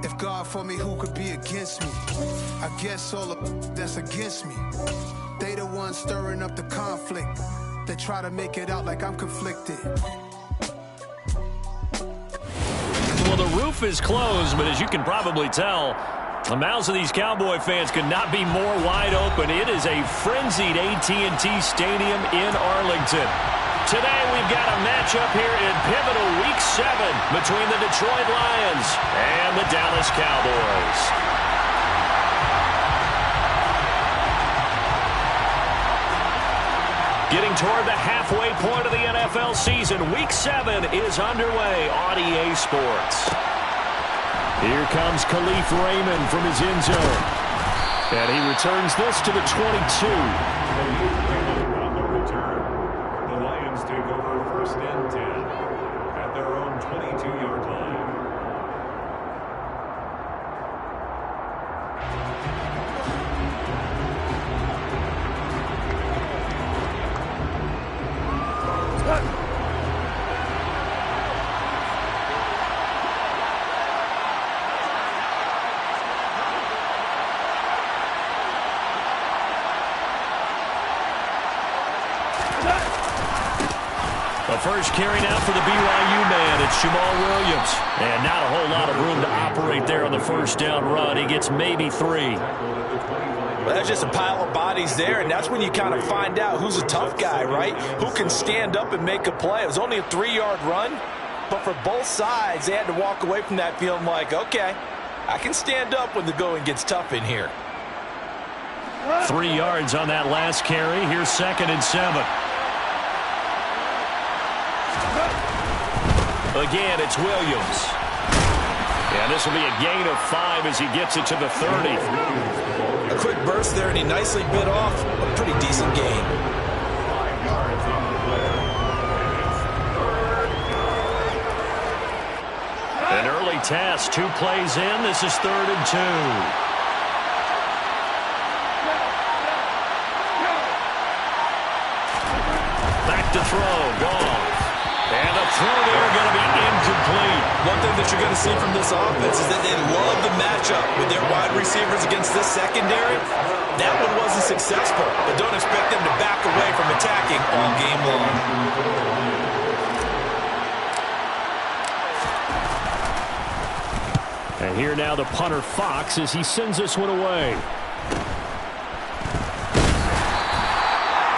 If God for me, who could be against me? I guess all of that's against me. They the ones stirring up the conflict. They try to make it out like I'm conflicted. Well, the roof is closed, but as you can probably tell, the mouths of these Cowboy fans could not be more wide open. It is a frenzied AT&T Stadium in Arlington. Today we've got a matchup here in pivotal Week 7 between the Detroit Lions and the Dallas Cowboys. Getting toward the halfway point of the NFL season, Week 7 is underway on EA Sports. Here comes Khalif Raymond from his end zone. And he returns this to the 22. Take over first and 10 at their own 22-yard line. The first carry now for the BYU man. It's Jamal Williams. And not a whole lot of room to operate there on the first down run. He gets maybe 3. Well, that's just a pile of bodies there, and that's when you kind of find out who's a tough guy, right? Who can stand up and make a play. It was only a 3-yard run, but for both sides, they had to walk away from that feeling like, okay, I can stand up when the going gets tough in here. 3 yards on that last carry. Here's 2nd and 7. Again, it's Williams. And this will be a gain of 5 as he gets it to the 30. A quick burst there, and he nicely bit off a pretty decent gain. An early test, 2 plays in. This is 3rd and 2. Back to throw, Goff. And a throw there going to be incomplete. One thing that you're going to see from this offense is that they love the matchup with their wide receivers against this secondary. That one wasn't successful, but don't expect them to back away from attacking all game long. And here now the punter Fox as he sends this one away.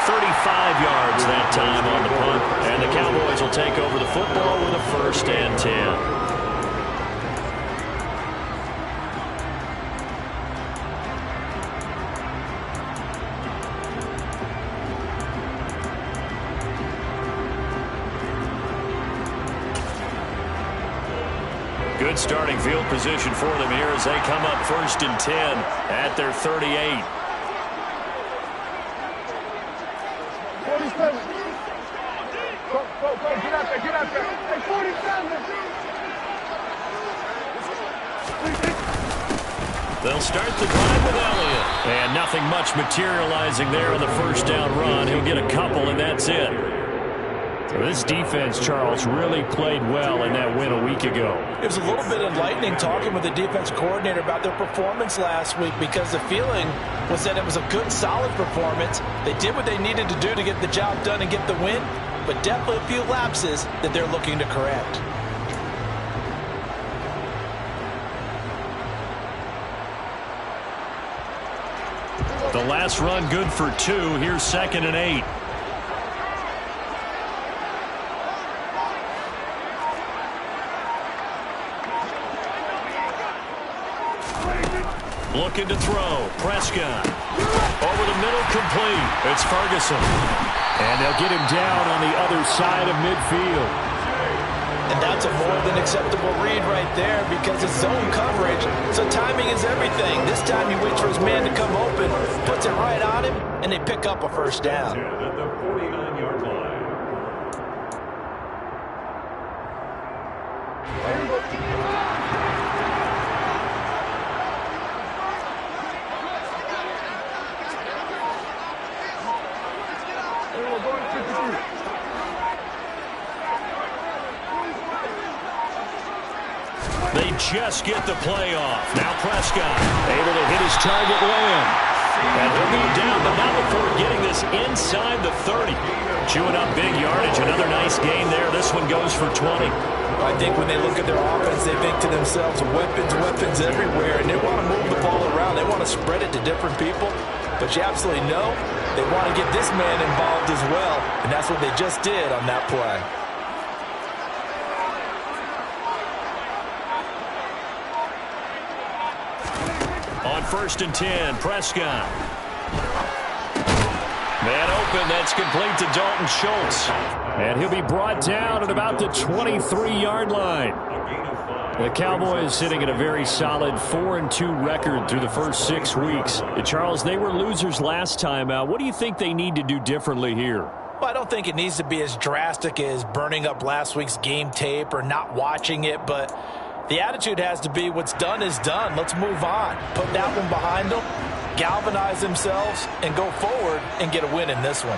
35 yards that time on the punt. And the Cowboys will take over the football with a 1st and 10. Good starting field position for them here as they come up 1st and 10 at their 38. Get out there. Hey, 47. They'll start the drive with Elliott. And nothing much materializing there on the first down run. He'll get a couple, and that's it. So this defense, Charles, really played well in that win a week ago. It was a little bit enlightening talking with the defense coordinator about their performance last week because the feeling was that it was a good, solid performance. They did what they needed to do to get the job done and get the win, but definitely a few lapses that they're looking to correct. The last run good for 2. Here's 2nd and 8. Looking to throw. Prescott. Over the middle, complete. It's Ferguson. And they'll get him down on the other side of midfield. And that's a more than acceptable read right there because it's zone coverage, so timing is everything. This time he waits for his man to come open, puts it right on him, and they pick up a first down. At the 49-yard line. They just get the play off. Now Prescott able to hit his target Lamb. And he'll be down, but not before getting this inside the 30. Chewing up big yardage. Another nice gain there. This one goes for 20. I think when they look at their offense, they think to themselves, weapons, weapons everywhere, and they want to move the ball around. They want to spread it to different people. But you absolutely know they want to get this man involved as well, and that's what they just did on that play. On 1st and 10, Prescott. Man open, that's complete to Dalton Schultz. And he'll be brought down at about the 23-yard line. The Cowboys sitting at a very solid 4-2 record through the first 6 weeks. Charles, they were losers last time out. What do you think they need to do differently here? Well, I don't think it needs to be as drastic as burning up last week's game tape or not watching it, but the attitude has to be what's done is done. Let's move on. Put that one behind them, galvanize themselves, and go forward and get a win in this one.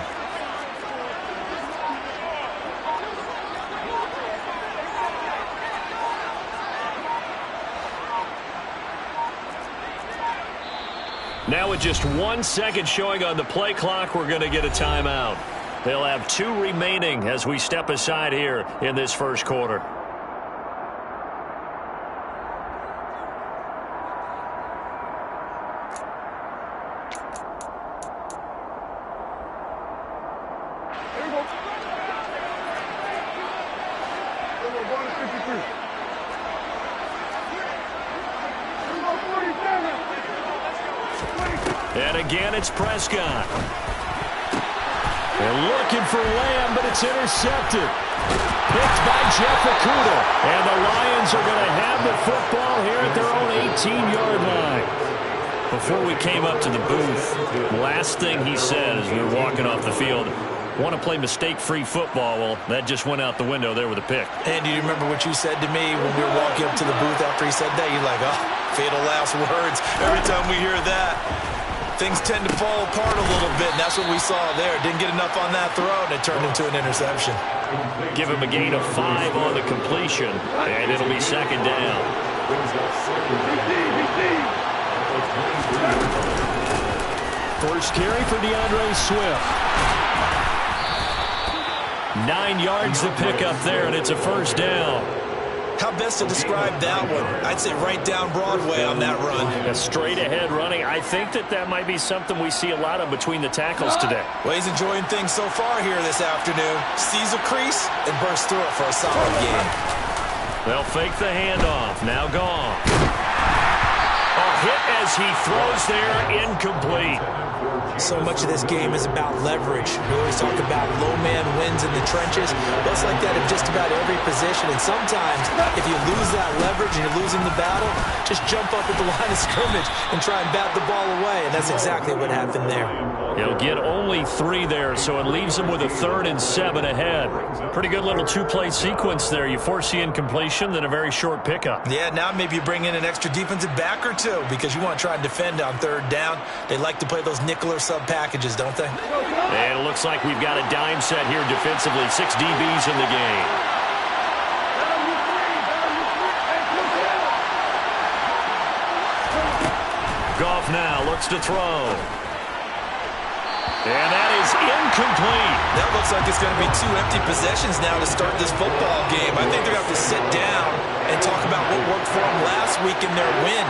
Now with just 1 second showing on the play clock, we're going to get a timeout. They'll have 2 remaining as we step aside here in this first quarter. And again, it's Prescott. They're looking for Lamb, but it's intercepted. Picked by Jeff Okuda. And the Lions are going to have the football here at their own 18-yard line. Before we came up to the booth, last thing he said as we were walking off the field, want to play mistake-free football. Well, that just went out the window there with a pick. And do you remember what you said to me when we were walking up to the booth after he said that? You're like, oh, fatal last words. Every time we hear that, things tend to fall apart a little bit, and that's what we saw there. Didn't get enough on that throw, and it turned into an interception. Give him a gain of 5 on the completion, and it'll be second down. First carry for DeAndre Swift. 9 yards to pick up there, and it's a first down. How best to describe that one? I'd say right down Broadway on that run. A straight-ahead running. I think that might be something we see a lot of between the tackles today. Well, he's enjoying things so far here this afternoon. Sees a crease and bursts through it for a solid game. They'll fake the handoff. Now gone. A hit as he throws there, incomplete. So much of this game is about leverage. We always talk about low man wins in the trenches. Well, it's like that in just about every position. And sometimes, if you lose that leverage and you're losing the battle, just jump up at the line of scrimmage and try and bat the ball away. And that's exactly what happened there. He'll get only 3 there, so it leaves him with a 3rd and 7 ahead. Pretty good little 2-play sequence there. You force the incompletion, then a very short pickup. Yeah, now maybe you bring in an extra defensive back or 2 because you want to try and defend on 3rd down. They like to play those nickel or sub packages, don't they? And it looks like we've got a dime set here defensively. 6 DBs in the game. Goff now looks to throw. And that is incomplete. That looks like it's going to be 2 empty possessions now to start this football game. I think they're going to have to sit down and talk about what worked for them last week in their win.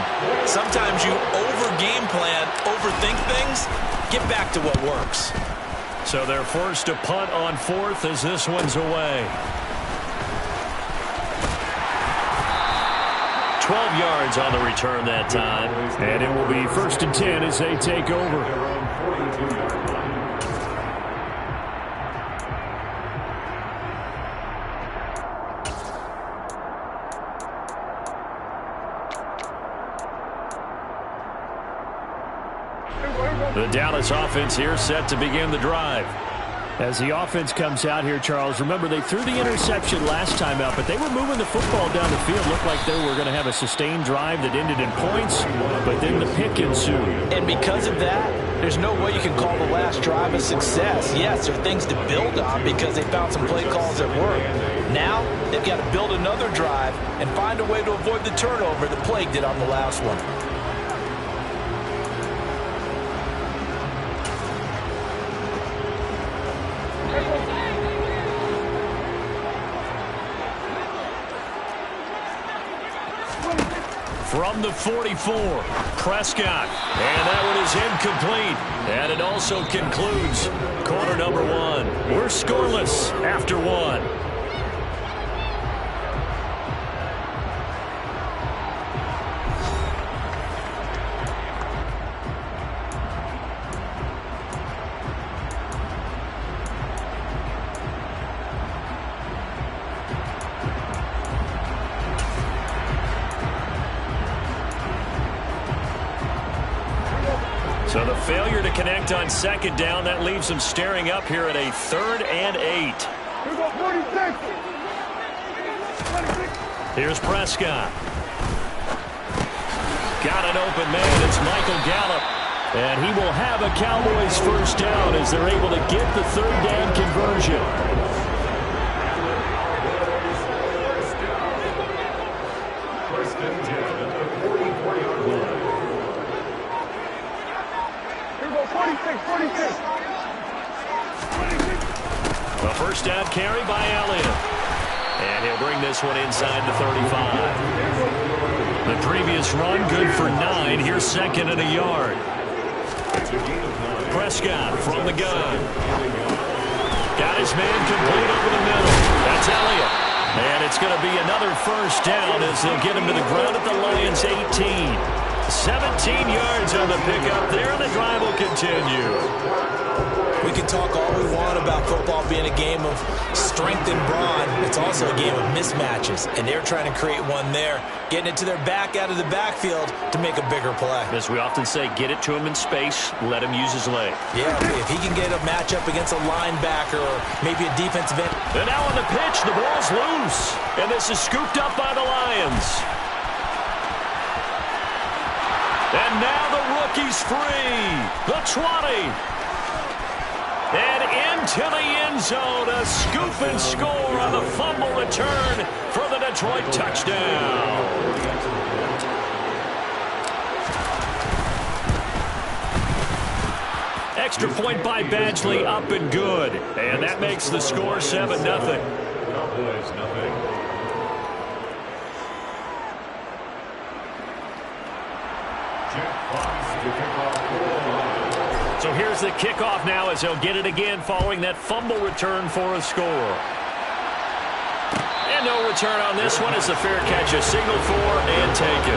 Sometimes you over-game plan, overthink things. Get back to what works. So they're forced to punt on 4th as this one's away. 12 yards on the return that time. And it will be 1st and 10 as they take over. The Dallas offense here set to begin the drive. As the offense comes out here, Charles, remember they threw the interception last time out, but they were moving the football down the field. Looked like they were going to have a sustained drive that ended in points, but then the pick ensued. And because of that, There's no way you can call the last drive a success. Yes, there are things to build on because they found some play calls that work. Now, they've got to build another drive and find a way to avoid the turnover that plagued it on the last one. From the 44, Prescott. And that one is incomplete. And it also concludes quarter number one. We're scoreless after one. So the failure to connect on second down, that leaves them staring up here at a 3rd and 8. Here's Prescott. Got an open man. It's Michael Gallup. And he will have a Cowboys first down as they're able to get the 3rd down conversion. A first down carry by Elliott. And he'll bring this one inside the 35. The previous run good for 9. Here's 2nd and a yard. Prescott from the gun. Got his man complete over the middle. That's Elliott. And it's going to be another first down as they'll get him to the ground at the Lions' 18. 17 yards on the pickup there, and the drive will continue. We can talk all we want about football being a game of strength and brawn. It's also a game of mismatches, and they're trying to create one there, getting it to their back out of the backfield to make a bigger play. As we often say, get it to him in space, let him use his leg. Yeah, if he can get a matchup against a linebacker or maybe a defensive end. And now on the pitch, the ball's loose, and this is scooped up by the Lions. And now the rookie's free. The 20. And into the end zone, a scoop and score on the fumble return for the Detroit touchdown. Extra point by Badgley, up and good. And that makes the score 7-0. Cowboys, nothing. So here's the kickoff now as he'll get it again following that fumble return for a score. And no return on this one as the fair catch is signaled for and taken.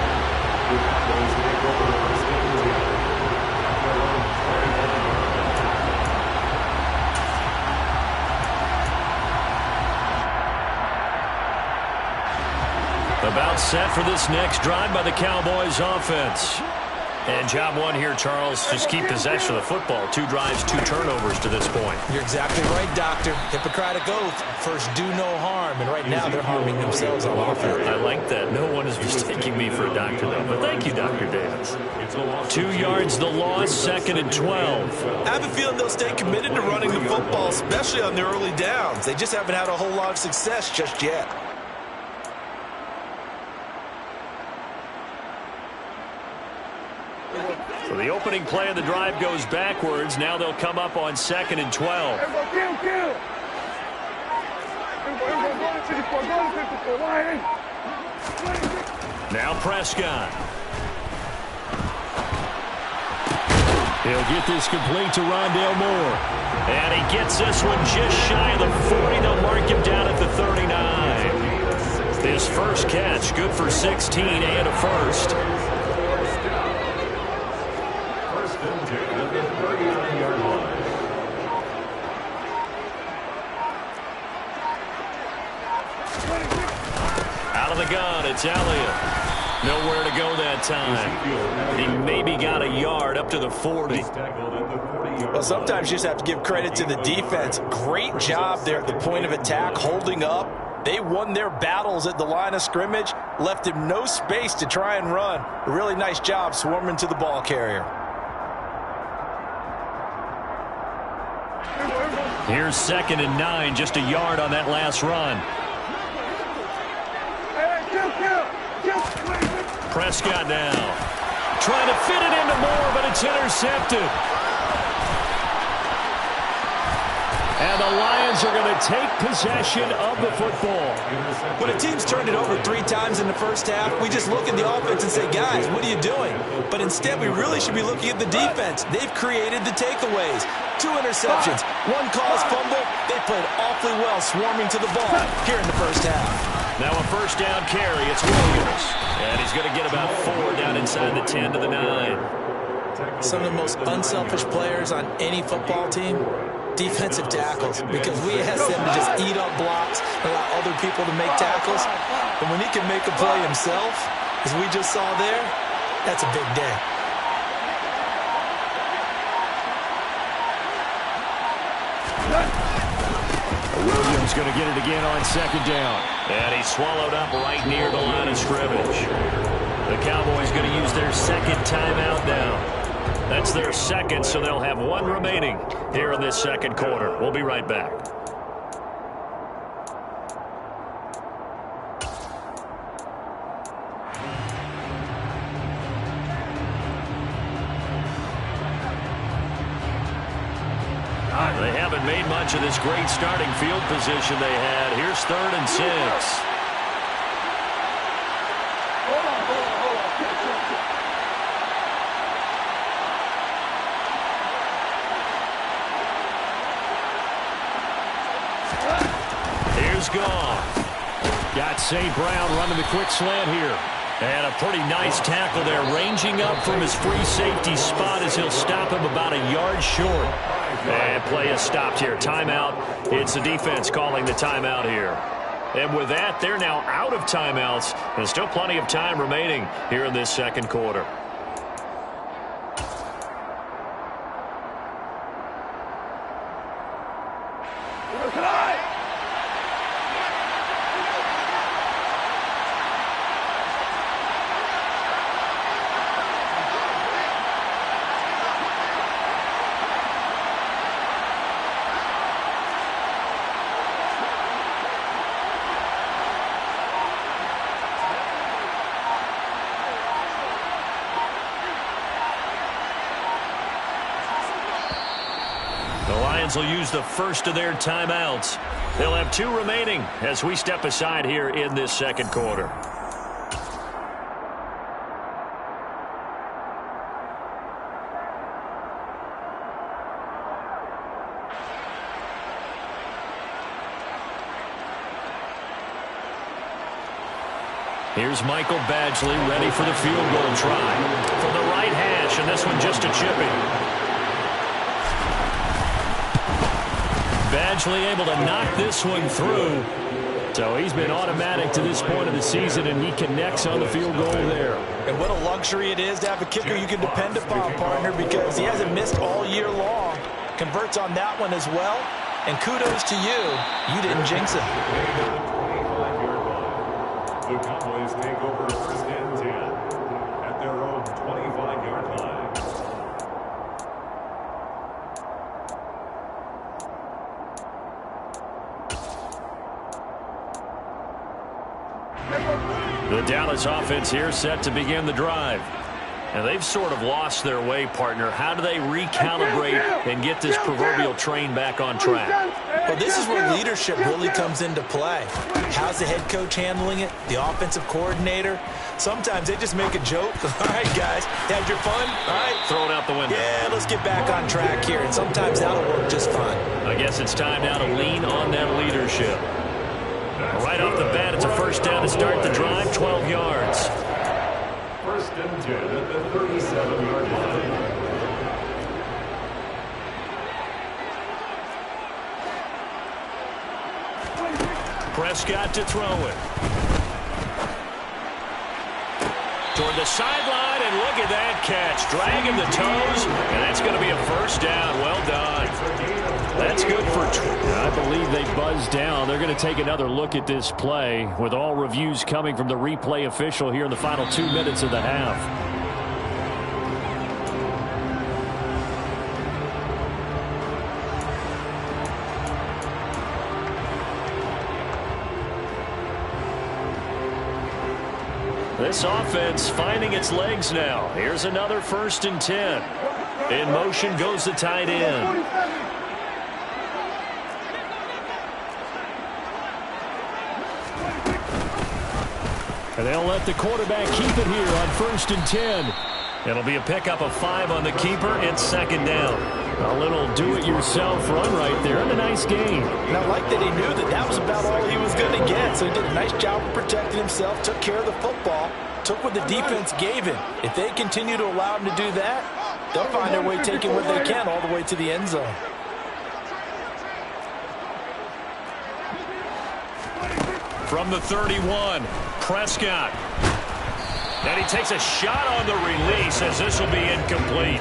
About set for this next drive by the Cowboys offense. And job one here, Charles, just keep possession of the football. 2 drives, 2 turnovers to this point. You're exactly right, Doctor. Hippocratic oath, first do no harm. And right now they're harming themselves on offense. I like that. No one is mistaking me for a doctor, though. But thank you, Dr. Davis. 2 yards the loss, 2nd and 12. I have a feeling they'll stay committed to running the football, especially on their early downs. They just haven't had a whole lot of success just yet. So the opening play of the drive goes backwards. Now they'll come up on 2nd and 12. Now Prescott. He'll get this complete to Rondale Moore. And he gets this one just shy of the 40. They'll mark him down at the 39. His first catch, good for 16 and a first. Out of the gun, it's Elliott. Nowhere to go that time. He maybe got a yard up to the 40. Well, sometimes you just have to give credit to the defense. Great job there at the point of attack, holding up. They won their battles at the line of scrimmage, left him no space to try and run. A really nice job swarming to the ball carrier. Here's 2nd and 9, just a yard on that last run. Prescott now. Trying to fit it into Moore, but it's intercepted. And the Lions are going to take possession of the football. When a team's turned it over 3 times in the first half, we just look at the offense and say, guys, what are you doing? But instead, we really should be looking at the defense. They've created the takeaways. 2 interceptions, 1 caused fumble. They played awfully well swarming to the ball here in the first half. Now a first down carry. It's Williams. And he's going to get about 4 down inside the 10 to the 9. Some of the most unselfish players on any football team, defensive tackles, because we ask them to just eat up blocks, allow other people to make tackles. But when he can make a play himself, as we just saw there, that's a big day. Williams going to get it again on 2nd down. And he's swallowed up right near the line of scrimmage. The Cowboys going to use their 2nd timeout now. That's their 2nd, so they'll have 1 remaining here in this 2nd quarter. We'll be right back. They haven't made much of this great starting field position they had. Here's 3rd and 6. Gone. Got St. Brown running the quick slant here. And a pretty nice tackle there, ranging up from his free safety spot as he'll stop him about a yard short. And play is stopped here. Timeout. It's the defense calling the timeout here. And with that, they're now out of timeouts. There's still plenty of time remaining here in this 2nd quarter. Will use the first of their timeouts. They'll have 2 remaining as we step aside here in this 2nd quarter. Here's Michael Badgley ready for the field goal try. From the right hash, and this one just a chipping. Badgley able to knock this one through. So he's been automatic to this point of the season, and he connects on the field goal there. And what a luxury it is to have a kicker you can depend upon, partner, because he hasn't missed all year long. Converts on that one as well. And kudos to you. You didn't jinx it. The Cowboys take over 1st and 10 at their own 25-yard line. The Dallas offense here set to begin the drive. And they've sort of lost their way, partner. How do they recalibrate and get this proverbial train back on track? Well, this is where leadership really comes into play. How's the head coach handling it? The offensive coordinator? Sometimes they just make a joke. All right, guys, had your fun? All right. Throw it out the window. Yeah, let's get back on track here. And sometimes that'll work just fine. I guess it's time now to lean on that leadership. Right off the bat, it's a first down to start the drive, 12 yards. 1st and 10 at the 37-yard line. Prescott to throw it. Toward the sideline, and look at that catch. Dragging the toes, and that's going to be a first down. Well done. That's good for... I believe they buzzed down. They're going to take another look at this play with all reviews coming from the replay official here in the final 2 minutes of the half. this offense finding its legs now. Here's another 1st and 10. In motion goes the tight end. And they'll let the quarterback keep it here on 1st and 10. It'll be a pickup of 5 on the keeper. It's 2nd down. A little do-it-yourself run right there and a nice gain. And I like that he knew that that was about all he was going to get. So he did a nice job of protecting himself, took care of the football, took what the defense gave him. If they continue to allow him to do that, they'll find their way taking what they can all the way to the end zone. From the 31, Prescott. And he takes a shot on the release as this will be incomplete.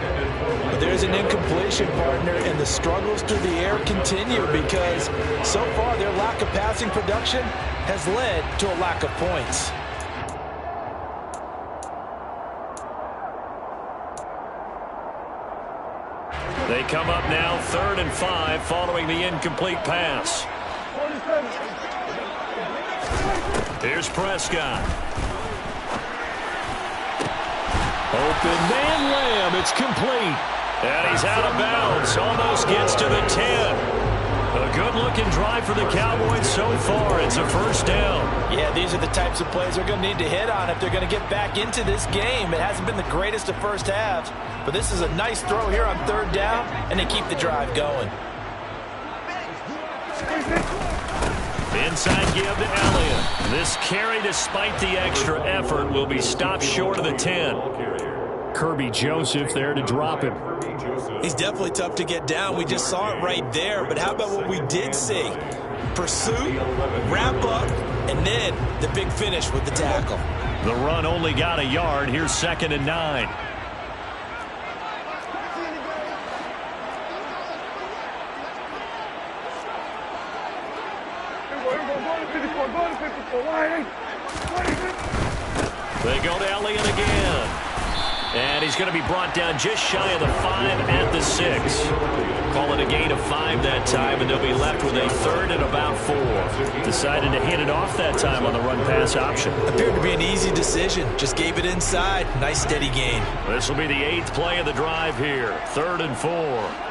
But there's an incompletion, partner, and the struggles through the air continue because so far their lack of passing production has led to a lack of points. They come up now 3rd and 5 following the incomplete pass. Here's Prescott. Open man Lamb. It's complete. And he's out of bounds. Almost gets to the 10. A good-looking drive for the Cowboys so far. It's a 1st down. Yeah, these are the types of plays they're going to need to hit on if they're going to get back into this game. It hasn't been the greatest of first halves, but this is a nice throw here on 3rd down, and they keep the drive going. Inside give to Elliott. This carry, despite the extra effort, will be stopped short of the 10. Kirby Joseph there to drop him. He's definitely tough to get down. We just saw it right there. But how about what we did see? Pursuit, wrap up, and then the big finish with the tackle. The run only got a yard. Here's 2nd and 9. They go to Elliott again. And he's going to be brought down just shy of the 5 at the 6. Call it a gain of 5 that time, and they'll be left with a 3rd and about 4. Decided to hand it off that time on the run-pass option. Appeared to be an easy decision. Just gave it inside. Nice steady gain. This will be the 8th play of the drive here. 3rd and 4.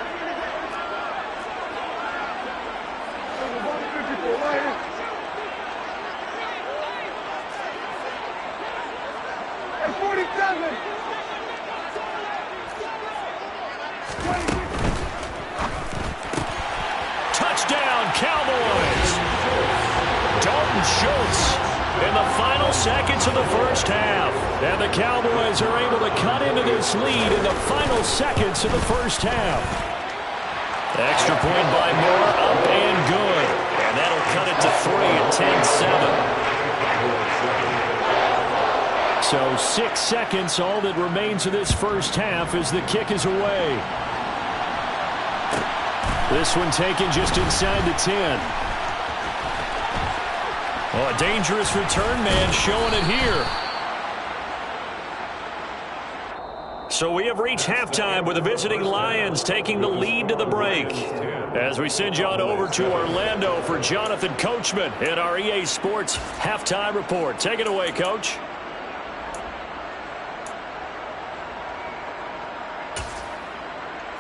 Touchdown, Cowboys! Dalton Schultz in the final seconds of the first half. And the Cowboys are able to cut into this lead in the final seconds of the first half. Extra point by Moore, up and good. And that'll cut it to 3 at 10-7. So 6 seconds, all that remains of this first half as the kick is away. This one taken just inside the 10. Oh, a dangerous return man showing it here. So we have reached halftime with the visiting Lions taking the lead to the break. As we send you on over to Orlando for Jonathan Coachman in our EA Sports Halftime Report. Take it away, Coach.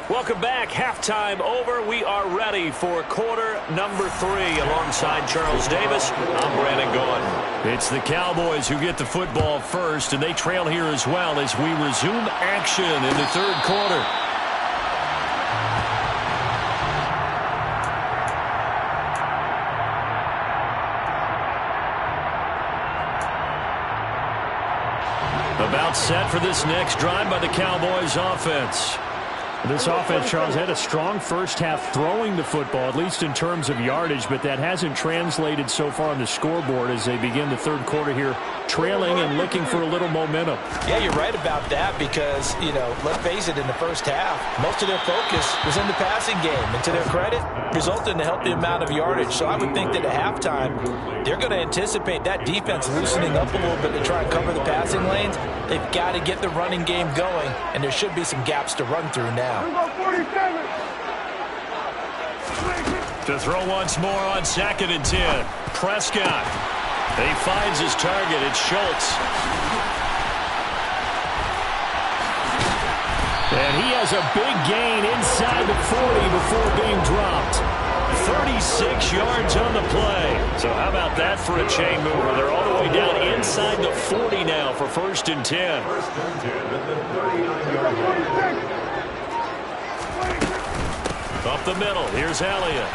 Welcome back. Halftime over. We are ready for quarter number 3 alongside Charles Davis. I'm Brandon Gordon. It's the Cowboys who get the football first, and they trail here as well as we resume action in the 3rd quarter. About set for this next drive by the Cowboys offense. This offense, Charles, had a strong first half throwing the football, at least in terms of yardage, but that hasn't translated so far on the scoreboard as they begin the 3rd quarter here, trailing and looking for a little momentum. Yeah, you're right about that because, you know, let's face it, in the first half, most of their focus was in the passing game, and to their credit, resulted in a healthy amount of yardage. So I would think that at halftime, they're going to anticipate that defense loosening up a little bit to try and cover the passing lanes. They've got to get the running game going, and there should be some gaps to run through now. To throw once more on 2nd and 10. Prescott. He finds his target. It's Schultz. And he has a big gain inside the 40 before being dropped. 36 yards on the play. So how about that for a chain mover? They're all the way down inside the 40 now for 1st and 10. First and 10 at the 39-yard line. Up the middle. Here's Elliott.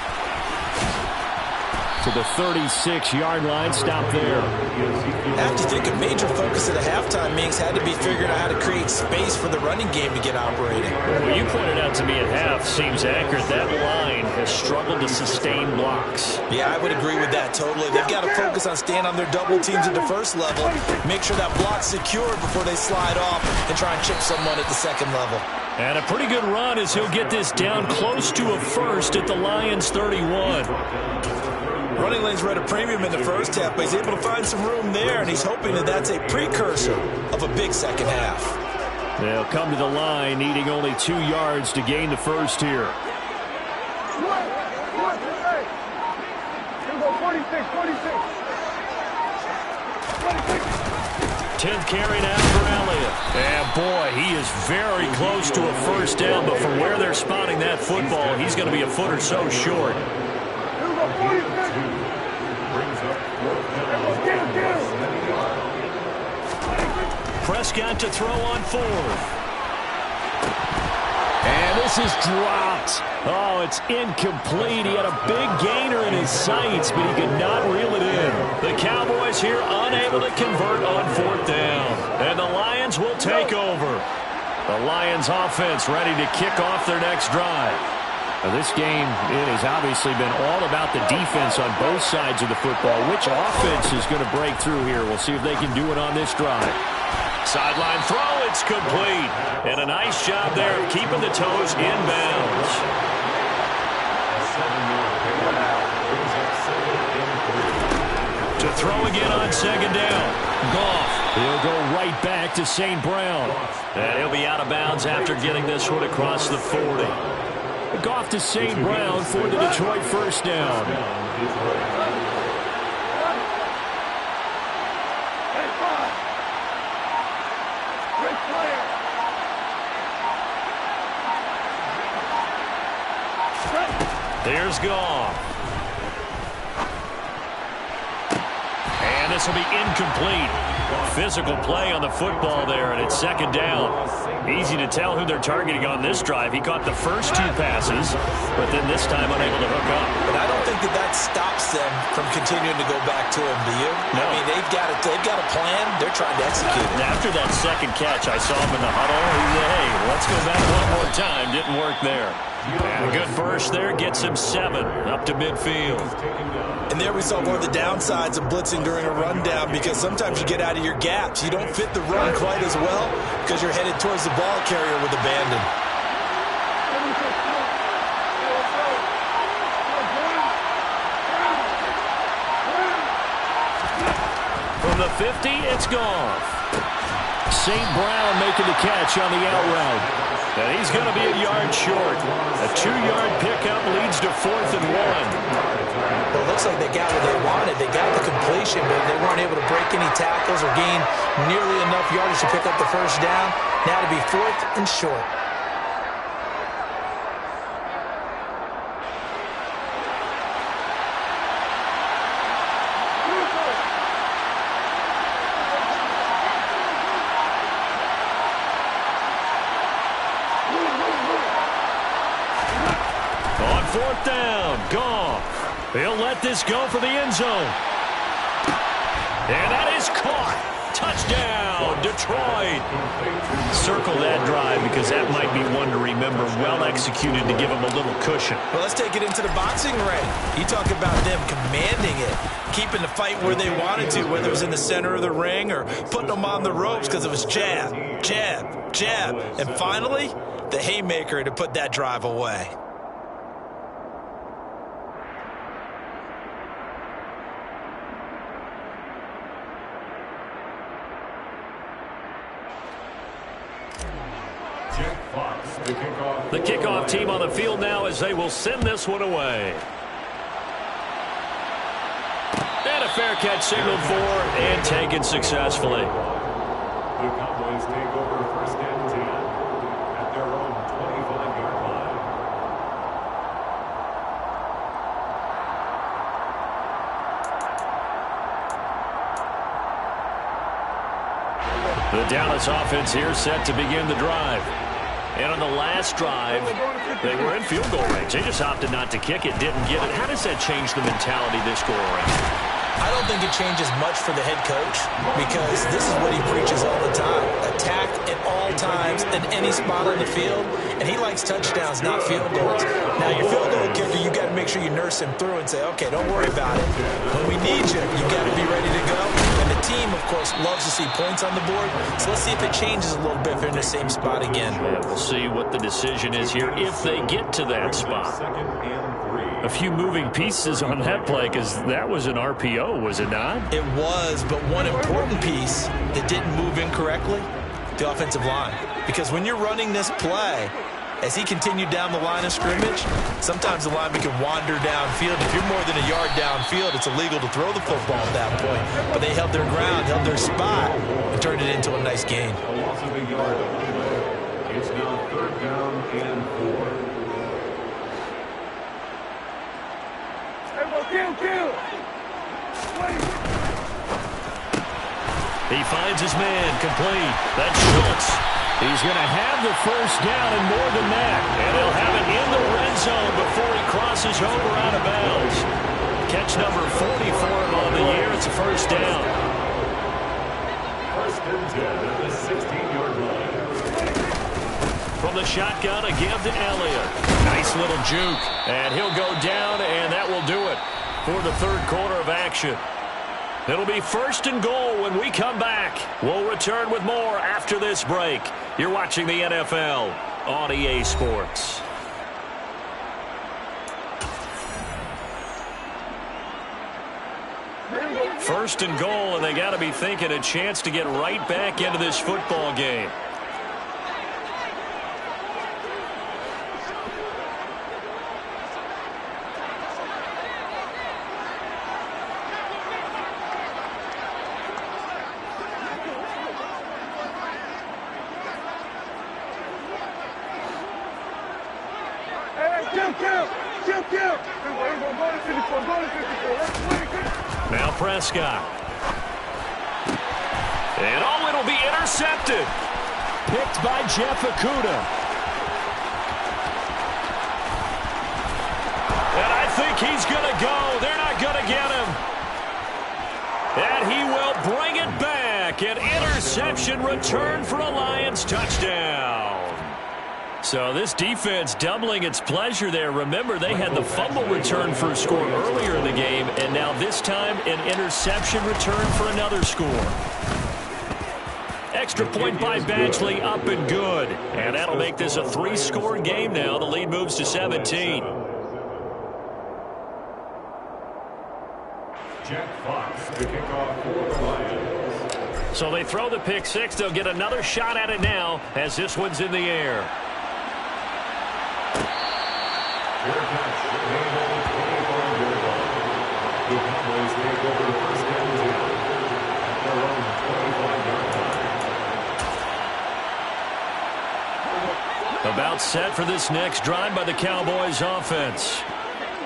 To the 36-yard line. Stop there. I have to think a major focus of the halftime meetings had to be figuring out how to create space for the running game to get operating. Well, you pointed out to me at half, seems accurate. That line has struggled to sustain blocks. Yeah, I would agree with that totally. They've got to focus on staying on their double teams at the first level, make sure that block's secured before they slide off and try and chip someone at the second level. And a pretty good run as he'll get this down close to a first at the Lions' 31. Running lanes were at a premium in the first half, but he's able to find some room there, and he's hoping that that's a precursor of a big second half. They'll come to the line, needing only 2 yards to gain the first here. 10th carry now for Elliott. And boy, he is very close to a first down, but from where they're spotting that football, he's going to be a foot or so short. Prescott to throw on 4th. And this is dropped. Oh, it's incomplete. He had a big gainer in his sights, but he could not reel it in. The Cowboys here unable to convert on 4th down. And the Lions will take over. The Lions offense ready to kick off their next drive. Now, this game, it has obviously been all about the defense on both sides of the football. Which offense is going to break through here? We'll see if they can do it on this drive. Sideline throw, it's complete. And a nice job there of keeping the toes in bounds. To throw again on 2nd down. Goff. He'll go right back to St. Brown. And he'll be out of bounds after getting this one across the 40. Goff to St. Brown for the Detroit first down. Here's Goff. And this will be incomplete. Physical play on the football there, and it's 2nd down. Easy to tell who they're targeting on this drive. He caught the first 2 passes, but then this time unable to hook up. But I don't think that stops them from continuing to go back to him, do you? No. I mean, they've got a plan. They're trying to execute it. And after that second catch, I saw him in the huddle. He said, hey, let's go back one more time. Didn't work there. And a good burst there gets him 7 up to midfield. And there we saw one of the downsides of blitzing during a rundown, because sometimes you get out of your gaps. You don't fit the run quite as well because you're headed towards the ball carrier with abandon. From the 50, it's Goff. St. Brown making the catch on the out route. And he's going to be a yard short. A 2-yard pickup leads to 4th and 1. Well, it looks like they got what they wanted. They got the completion, but they weren't able to break any tackles or gain nearly enough yardage to pick up the first down. Now to be 4th and short. On 4th down, Goff. He'll let this go for the end zone. And that is caught. Touchdown, Detroit. Circle that drive because that might be one to remember. Well executed to give him a little cushion. Well, let's take it into the boxing ring. You talk about them commanding it, keeping the fight where they wanted to, whether it was in the center of the ring or putting them on the ropes because it was jab, jab, jab. And finally, the haymaker to put that drive away. The kickoff team on the field now as they will send this one away. And a fair catch signaled for and taken successfully. The Cowboys take over first and 10 at their own 25-yard line. The Dallas offense here set to begin the drive. And on the last drive, they were in field goal range. They just opted not to kick it, didn't get it. How does that change the mentality this go around? I don't think it changes much for the head coach because this is what he preaches all the time. Attack at all times in any spot on the field, and he likes touchdowns, not field goals. Now, your field goal kicker, you got to make sure you nurse him through and say, okay, don't worry about it. When we need you, you got to be ready to go. And the team, of course, loves to see points on the board, so let's see if it changes a little bit if they're in the same spot again. Yeah, we'll see what the decision is here if they get to that spot. A few moving pieces on that play because that was an RPO, was it not? It was, but one important piece that didn't move incorrectly, the offensive line. Because when you're running this play, as he continued down the line of scrimmage, sometimes the lineman can wander downfield. If you're more than a yard downfield, it's illegal to throw the football at that point. But they held their ground, held their spot, and turned it into a nice gain. A loss of a yard on the play. It's now 3rd down and 4. Kill. He finds his man complete. That's Schultz. He's going to have the first down and more than that. And he'll have it in the red zone before he crosses over out of bounds. Catch number 40 for him on the year. It's a first down. First and 10 at the 16-yard line. From the shotgun, a give to Elliott. Nice little juke. And he'll go down, and that will do it for the third quarter of action. It'll be 1st and goal when we come back. We'll return with more after this break. You're watching the NFL on EA Sports. First and goal, and they got to be thinking a chance to get right back into this football game. Now Prescott. And oh, it'll be intercepted. Picked by Jeff Okudah. And I think he's going to go. They're not going to get him. And he will bring it back. An interception return for a Lions touchdown. So this defense doubling its pleasure there. Remember, they had the fumble return for a score earlier in the game, and now this time an interception return for another score. Extra point by Badgley, up and good. And that'll make this a 3-score game now. The lead moves to 17. Jack Fox to kick off for the Lions. So they throw the pick six. They'll get another shot at it now as this one's in the air. Fair catch made on the 25-yard line. The Cowboys take over the first and 10 at their own 25-yard line. About set for this next drive by the Cowboys offense.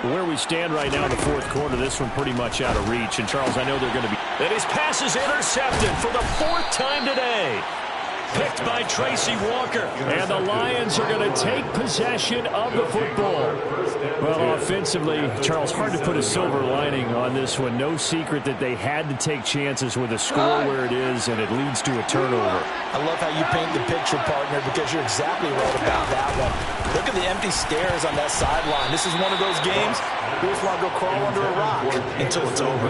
Where we stand right now in the fourth quarter, this one pretty much out of reach. And, Charles, I know they're going to be... And his pass is intercepted for the 4th time today. Picked by Tracy Walker. And the Lions are going to take possession of the football. Well, offensively, Charles, hard to put a silver lining on this one. No secret that they had to take chances with a score where it is, and it leads to a turnover. I love how you paint the picture, partner, because you're exactly right about that one. Look at the empty stairs on that sideline. This is one of those games you just want to go crawl under a rock until it's over.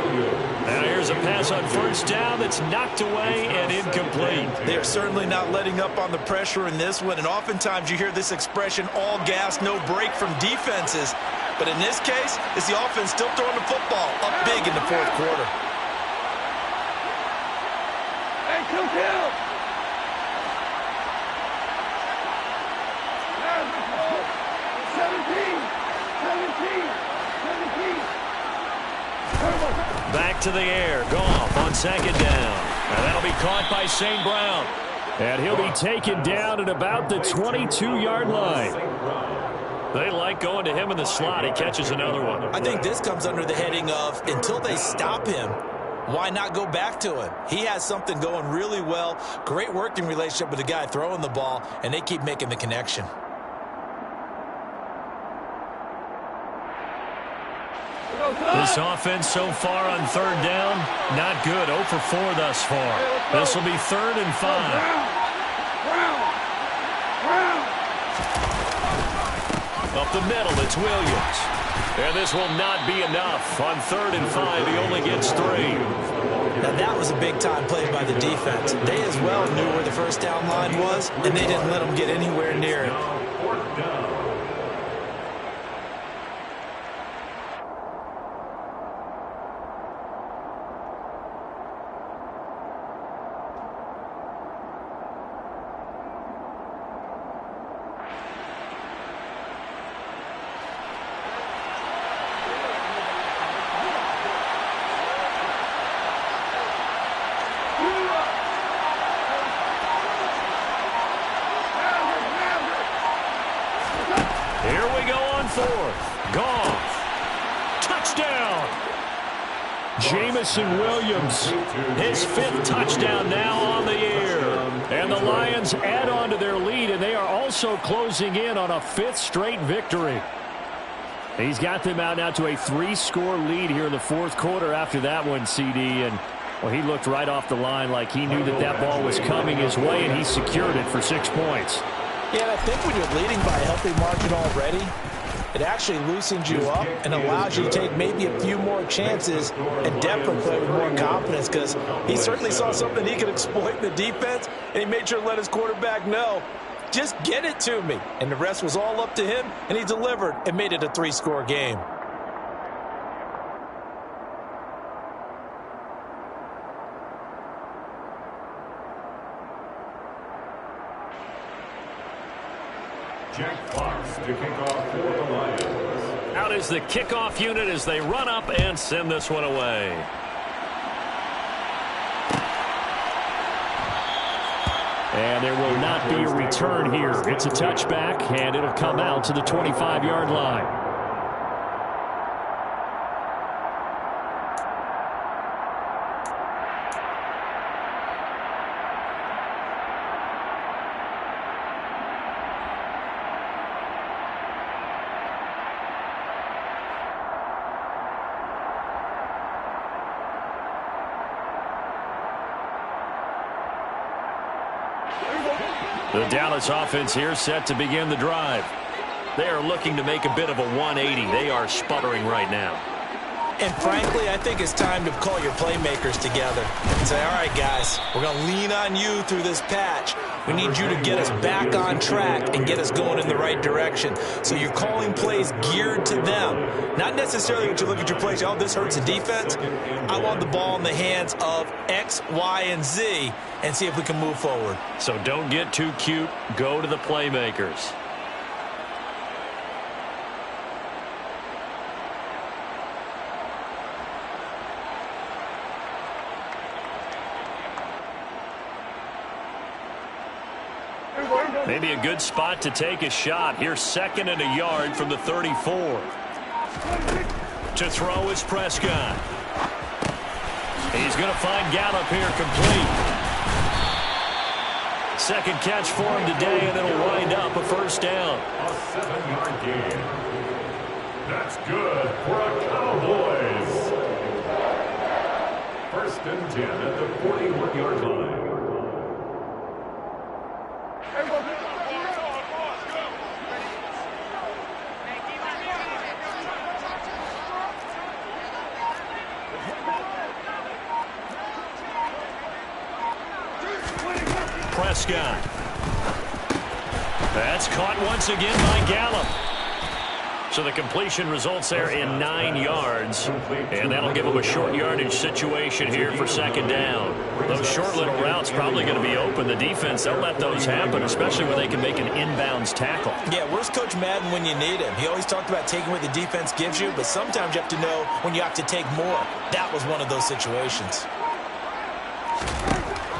Now here's a pass on first down that's knocked away and incomplete. They are certainly not letting up on the pressure in this one, and oftentimes you hear this expression, all gas, no break from defenses. But in this case, it's the offense still throwing the football up big in the fourth quarter. Hey, kill! 17! Back to the air. Goff on second down. And that'll be caught by St. Brown. And he'll be taken down at about the 22-yard line. They like going to him in the slot. He catches another one. I think this comes under the heading of until they stop him, why not go back to him? He has something going really well. Great working relationship with the guy throwing the ball, and they keep making the connection. This offense so far on third down, not good. 0 for 4 thus far. This will be 3rd and 5. Up the middle, it's Williams. And this will not be enough. On 3rd and 5, he only gets 3. Now that was a big-time play by the defense. They as well knew where the first down line was, and they didn't let them get anywhere near it. Here we go on 4th. Goff. Touchdown. Jamison Williams, his 5th touchdown now on the year. And the Lions add on to their lead, and they are also closing in on a 5th straight victory. He's got them out now to a 3-score lead here in the 4th quarter after that one, CD. And well, he looked right off the line like he knew that that ball was coming his way, and he secured it for 6 points. Yeah, and I think when you're leading by a healthy margin already, it actually loosens you up and allows you to take maybe a few more chances and definitely play with more confidence, because he certainly saw something he could exploit in the defense, and he made sure to let his quarterback know, just get it to me. And the rest was all up to him, and he delivered and made it a 3-score game. Jack Fox to kick off for the Lions. Out is the kickoff unit as they run up and send this one away. And there will not be a return here. It's a touchback, and it'll come out to the 25-yard line. The Dallas offense here set to begin the drive. They are looking to make a bit of a 180. They are sputtering right now. And frankly, I think it's time to call your playmakers together and say, all right, guys, we're going to lean on you through this patch. We need you to get us back on track and get us going in the right direction. So you're calling plays geared to them. Not necessarily when you look at your plays, oh, this hurts the defense. I want the ball in the hands of X, Y, and Z and see if we can move forward. So don't get too cute. Go to the playmakers. Maybe a good spot to take a shot. Here's 2nd and a yard from the 34. To throw is Prescott. He's going to find Gallup here complete. 2nd catch for him today, and it'll wind up a 1st down. A 7-yard gain. That's good for a Cowboys. 1st and 10 at the 41-yard line. Prescott. That's caught once again by Gallup. So the completion results there in 9 yards, and that'll give them a short yardage situation here for second down. Those short little routes probably going to be open. The defense, they'll let those happen, especially when they can make an inbounds tackle. Yeah, where's Coach Madden when you need him? He always talked about taking what the defense gives you, but sometimes you have to know when you have to take more. That was one of those situations.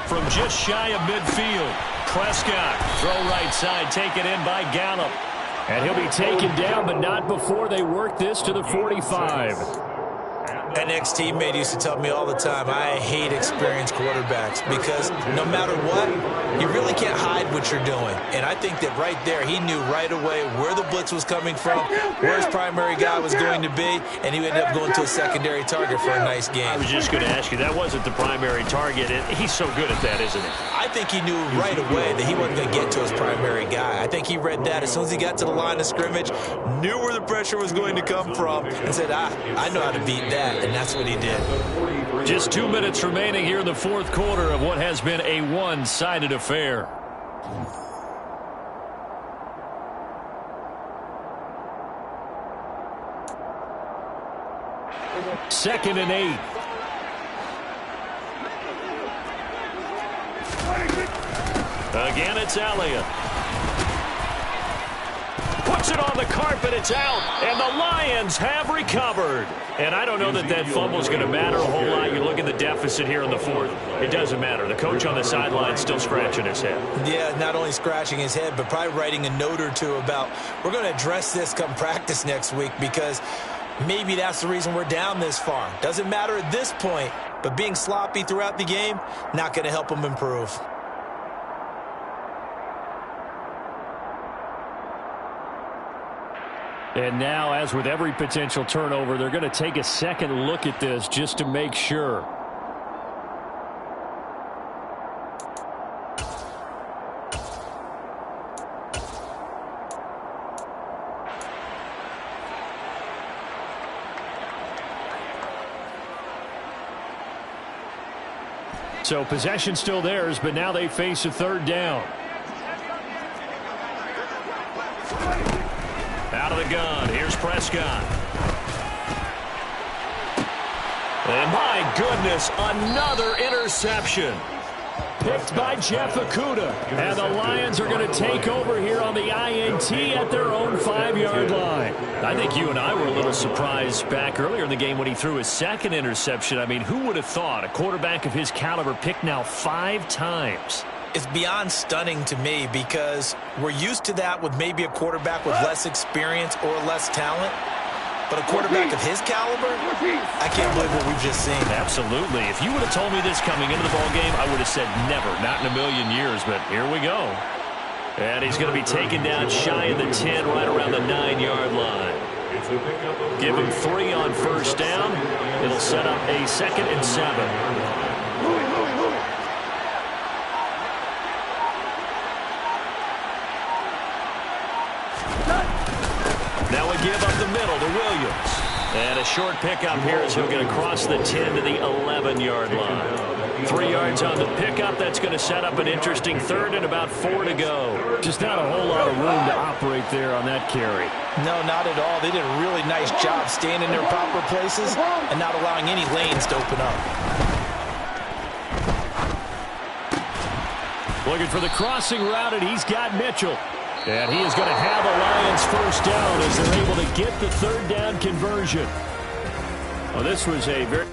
From just shy of midfield, Prescott, throw right side, taken in by Gallup. And he'll be taken down, but not before they work this to the 45. An ex-teammate used to tell me all the time, I hate experienced quarterbacks because no matter what, you really can't hide what you're doing. And I think that right there, he knew right away where the blitz was coming from, where his primary guy was going to be, and he ended up going to a secondary target for a nice game. I was just going to ask you, that wasn't the primary target. He's so good at that, isn't he? I think he knew right away that he wasn't going to get to his primary guy. I think he read that as soon as he got to the line of scrimmage, knew where the pressure was going to come from, and said, I know how to beat that. And that's what he did. Just 2 minutes remaining here in the fourth quarter of what has been a one-sided affair. Second and 8. Again, it's Elliott. Puts it on the carpet, it's out, and the Lions have recovered. And I don't know that that fumble is going to matter a whole lot. You look at the deficit here in the fourth. It doesn't matter. The coach on the sideline still scratching his head. Yeah, not only scratching his head, but probably writing a note or two about, we're going to address this come practice next week because maybe that's the reason we're down this far. Doesn't matter at this point, but being sloppy throughout the game, not going to help them improve. And now, as with every potential turnover, they're going to take a second look at this just to make sure. So possession still theirs, but now they face a third down. Out of the gun, here's Prescott. And my goodness, another interception. Picked by Jeff Okudah. And the Lions are going to take over here on the INT at their own 5-yard line. I think you and I were a little surprised back earlier in the game when he threw his second interception. I mean, who would have thought a quarterback of his caliber picked now 5 times? It's beyond stunning to me because we're used to that with maybe a quarterback with less experience or less talent. But a quarterback of his caliber, I can't believe what we've just seen. Absolutely. If you would have told me this coming into the ballgame, I would have said never, not in a million years. But here we go. And he's going to be taken down shy of the 10, right around the 9-yard line. Give him 3 on first down. It'll set up a 2nd and 7. Now we give up the middle to Williams. And a short pickup here as he'll get across the 10 to the 11-yard line. 3 yards on the pickup. That's going to set up an interesting 3rd and about 4 to go. Just not a whole lot of room to operate there on that carry. No, not at all. They did a really nice job staying in their proper places and not allowing any lanes to open up. Looking for the crossing route, and he's got Mitchell. And he is going to have a Lions first down as they're able to get the 3rd down conversion. Well, this was a very...